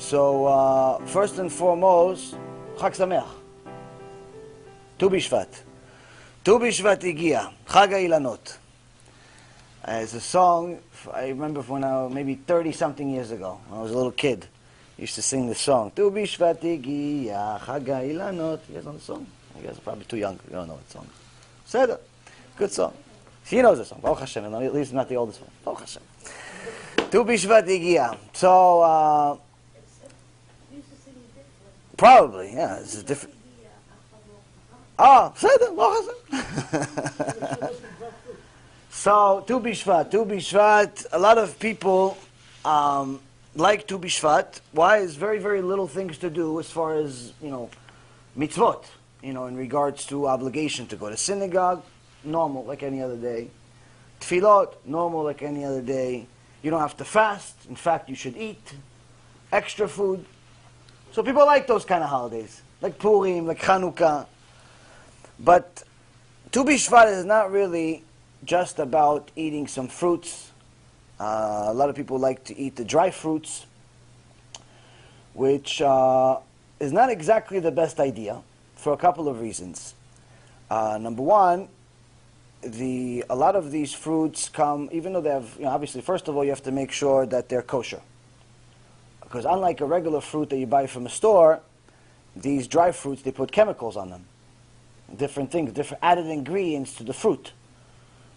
So, first and foremost, Chag Sameach. Tu BiShvat. Tu BiShvat Higia. Chag Ilanot. It's a song, I remember when I was maybe 30-something years ago, when I was a little kid. I used to sing this song. Tu BiShvat Higia. Chag Ilanot. You guys know the song? You guys are probably too young. You don't know what song. Said it. Good song. She knows the song. Baruch Hashem. At least not the oldest one. Baruch Hashem. Tu BiShvat Higia. So, probably, yeah, it's a different. Said it. Baruch Hashem. So, Tu BiShvat. Tu BiShvat, a lot of people like Tu BiShvat. Why? It's very, very little things to do as far as, mitzvot, in regards to obligation to go to synagogue, normal like any other day. Tefillot, normal like any other day. You don't have to fast. In fact, you should eat extra food. So people like those kind of holidays, like Purim, like Chanukah. But Tu BiShvat is not really just about eating some fruits. A lot of people like to eat the dry fruits, which is not exactly the best idea for a couple of reasons. Number one, a lot of these fruits come, even though they have, obviously, first of all, you have to make sure that they're kosher. Because unlike a regular fruit that you buy from a store, these dry fruits, they put chemicals on them. Different things, different added ingredients to the fruit.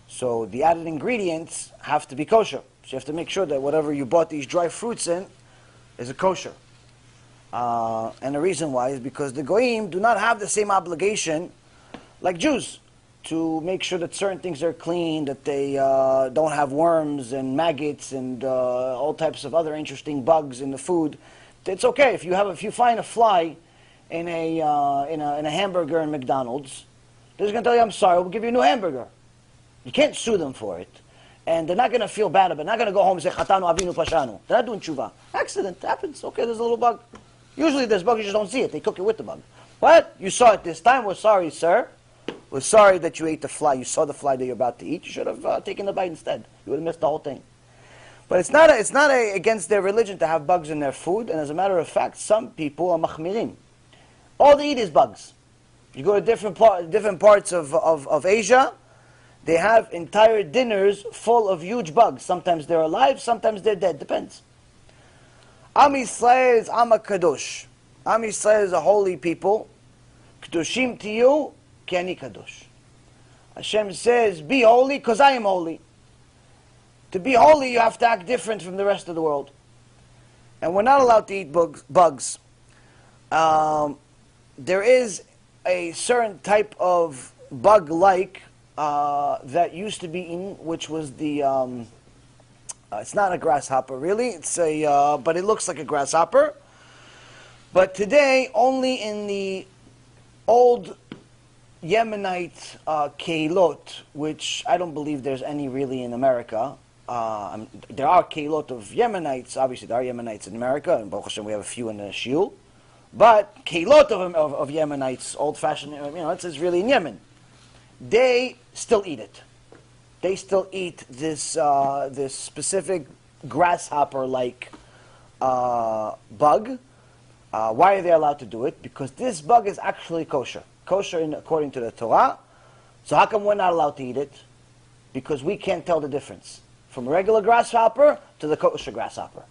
So the added ingredients have to be kosher. So you have to make sure that whatever you bought these dry fruits in is a kosher. And the reason why is because the goyim do not have the same obligation like Jews to make sure that certain things are clean, that they don't have worms and maggots and all types of other interesting bugs in the food. It's okay if you find a fly in a hamburger in McDonald's. They're just going to tell you, I'm sorry, we'll give you a new hamburger. You can't sue them for it. And they're not going to feel bad about it. They're not going to go home and say, Chatanu avinu pashanu. They're not doing tshuva. Accident happens. Okay, there's a little bug. Usually there's bug, you just don't see it. They cook it with the bug. What? You saw it this time? We're sorry, sir. We're sorry that you ate the fly. You saw the fly that you're about to eat. You should have taken the bite instead. You would have missed the whole thing. But it's not against their religion to have bugs in their food. And as a matter of fact, some people are machmirim. All they eat is bugs. You go to different parts of Asia, they have entire dinners full of huge bugs. Sometimes they're alive, sometimes they're dead. Depends. Am Yisrael is Am HaKadosh. Am Yisrael is a holy people. Kedoshim tiyu ki ani kadosh. Hashem says, be holy because I am holy. To be holy, you have to act different from the rest of the world. And we're not allowed to eat bugs. There is a certain type of bug-like that used to be eaten, which was the, it's not a grasshopper really, but it looks like a grasshopper. But today, only in the old Yemenite keilot, which I don't believe there's any really in America. There are keilot of Yemenites, obviously there are Yemenites in America, and Baruch Hashem we have a few in the Shiur. But keilot of Yemenites, old-fashioned, it's really in Yemen. They still eat it. They still eat this specific grasshopper-like bug. Why are they allowed to do it? Because this bug is actually kosher. Kosher according to the Torah. So how come we're not allowed to eat it? Because we can't tell the difference from a regular grasshopper to the kosher grasshopper.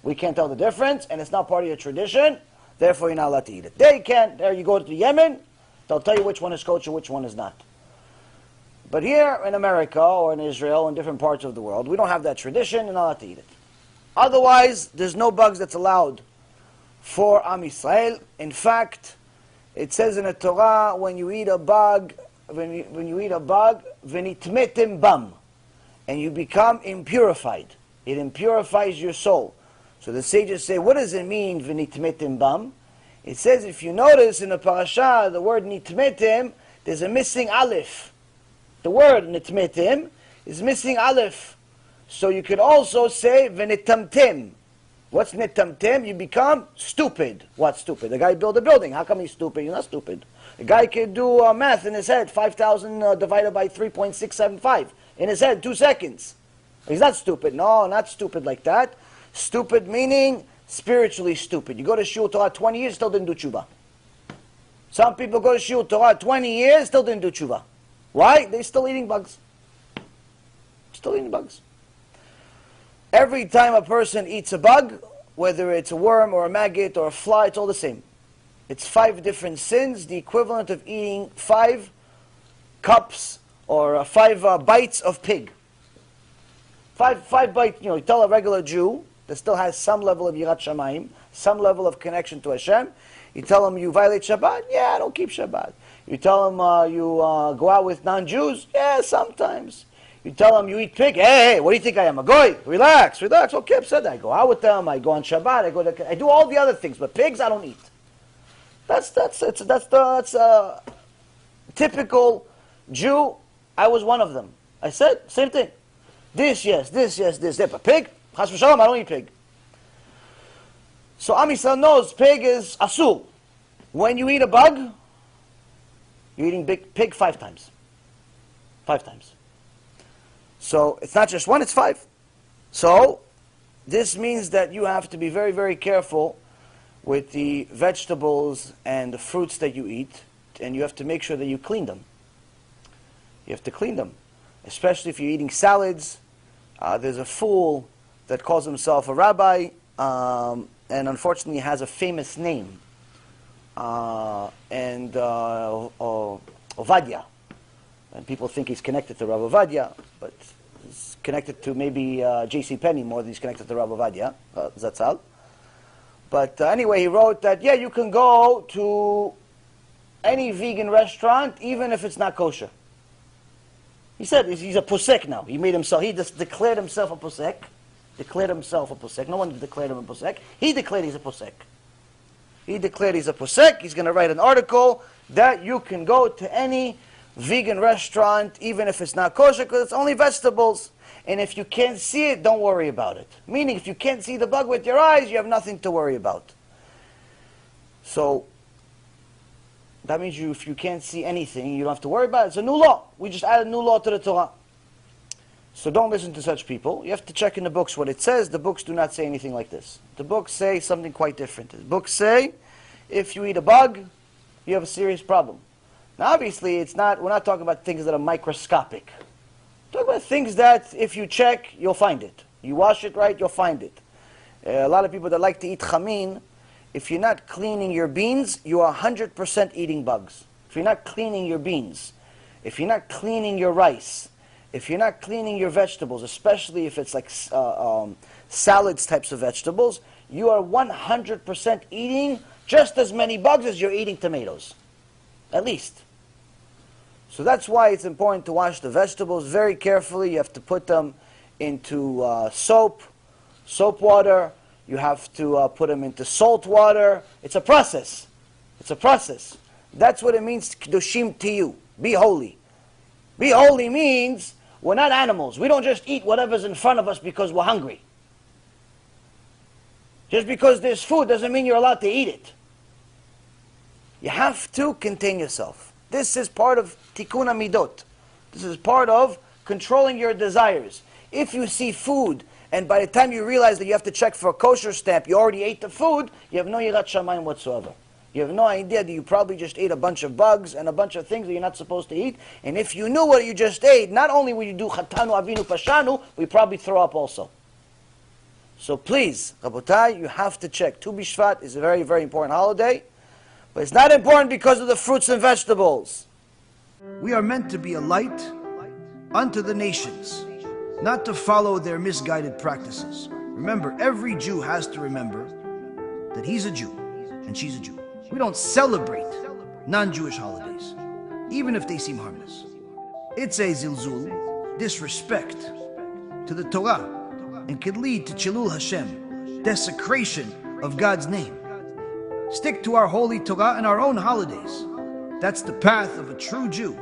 We can't tell the difference, and it's not part of your tradition, therefore you're not allowed to eat it. They can. There you go to Yemen, they'll tell you which one is kosher, which one is not. But here in America, or in Israel, in different parts of the world, we don't have that tradition, you're not allowed to eat it. Otherwise, there's no bugs that's allowed for Am Yisrael. In fact, it says in the Torah, when you eat a bug, v'nitmetem bam, and you become impurified. It impurifies your soul. So the sages say, what does it mean, v'nitmetem bam? It says, if you notice in the parasha, the word nitmetem, there's a missing aleph. The word nitmetem is missing aleph. So you could also say, v'nitamtem. What's nitamtem? You become stupid. What's stupid? The guy built a building. How come he's stupid? You're not stupid. The guy can do math in his head. 5,000 divided by 3.675. In his head, 2 seconds. He's not stupid. No, not stupid like that. Stupid meaning spiritually stupid. You go to Shiur Torah 20 years, still didn't do tshuva. Some people go to Shiur Torah 20 years, still didn't do tshuva. Why? They're still eating bugs. Still eating bugs. Every time a person eats a bug, whether it's a worm or a maggot or a fly, it's all the same. It's 5 different sins, the equivalent of eating 5 cups or 5 bites of pig. 5 bites, you tell a regular Jew that still has some level of Yirat Shamayim, some level of connection to Hashem, you tell him you violate Shabbat, yeah, I don't keep Shabbat. You tell him you go out with non-Jews, yeah, sometimes. You tell him you eat pig, hey, what do you think I am, a goy? Relax, okay, I've said that. I go out with them, I go on Shabbat, I do all the other things, but pigs I don't eat. That's a typical Jew. I was one of them. I said, same thing. This, yes, but pig? Chas v'shalom, I don't eat pig. So Am Yisrael knows pig is asur. When you eat a bug, you're eating pig 5 times. 5 times. So it's not just 1, it's 5. So this means that you have to be very, very careful with the vegetables and the fruits that you eat, and you have to make sure that you clean them. You have to clean them. Especially if you're eating salads. There's a fool that calls himself a rabbi, and unfortunately has a famous name. Ovadia. And people think he's connected to Rav Ovadia, but he's connected to maybe J.C. Penney more than he's connected to Rav Ovadia. Zatzal. But anyway, he wrote that, yeah, you can go to any vegan restaurant, even if it's not kosher. He said he's a posek now. He just declared himself a posek. No one declared him a posek. He declared he's a posek. He's going to write an article that you can go to any vegan restaurant, even if it's not kosher, because it's only vegetables. And if you can't see it, don't worry about it. Meaning, if you can't see the bug with your eyes, you have nothing to worry about. So, that means if you can't see anything, you don't have to worry about it. It's a new law. We just added a new law to the Torah. So don't listen to such people. You have to check in the books what it says. The books do not say anything like this. The books say something quite different. The books say, if you eat a bug, you have a serious problem. Now obviously, we're not talking about things that are microscopic. We're talking about things that, if you check, you'll find it. You wash it right, you'll find it. A lot of people that like to eat chamin, if you're not cleaning your beans, you are 100% eating bugs. If you're not cleaning your beans, if you're not cleaning your rice, if you're not cleaning your vegetables, especially if it's like salads types of vegetables, you are 100% eating just as many bugs as you're eating tomatoes. At least. So that's why it's important to wash the vegetables very carefully. You have to put them into soap water. You have to put them into salt water. It's a process. That's what it means, Kedoshim to you. Be holy. Be holy means we're not animals. We don't just eat whatever's in front of us because we're hungry. Just because there's food doesn't mean you're allowed to eat it. You have to contain yourself. This is part of tikkun midot. This is part of controlling your desires. If you see food, and by the time you realize that you have to check for a kosher stamp, you already ate the food, you have no yirat shamayim whatsoever. You have no idea that you probably just ate a bunch of bugs and a bunch of things that you're not supposed to eat. And if you knew what you just ate, not only will you do chatanu avinu pashanu, we probably throw up also. So please, Rabotai, you have to check. Tu BiShvat is a very, very important holiday. But it's not important because of the fruits and vegetables. We are meant to be a light unto the nations, not to follow their misguided practices. Remember, every Jew has to remember that he's a Jew and she's a Jew. We don't celebrate non-Jewish holidays, even if they seem harmless. It's a zilzul, disrespect to the Torah, and could lead to Chilul Hashem, desecration of God's name. Stick to our holy Torah and our own holidays. That's the path of a true Jew.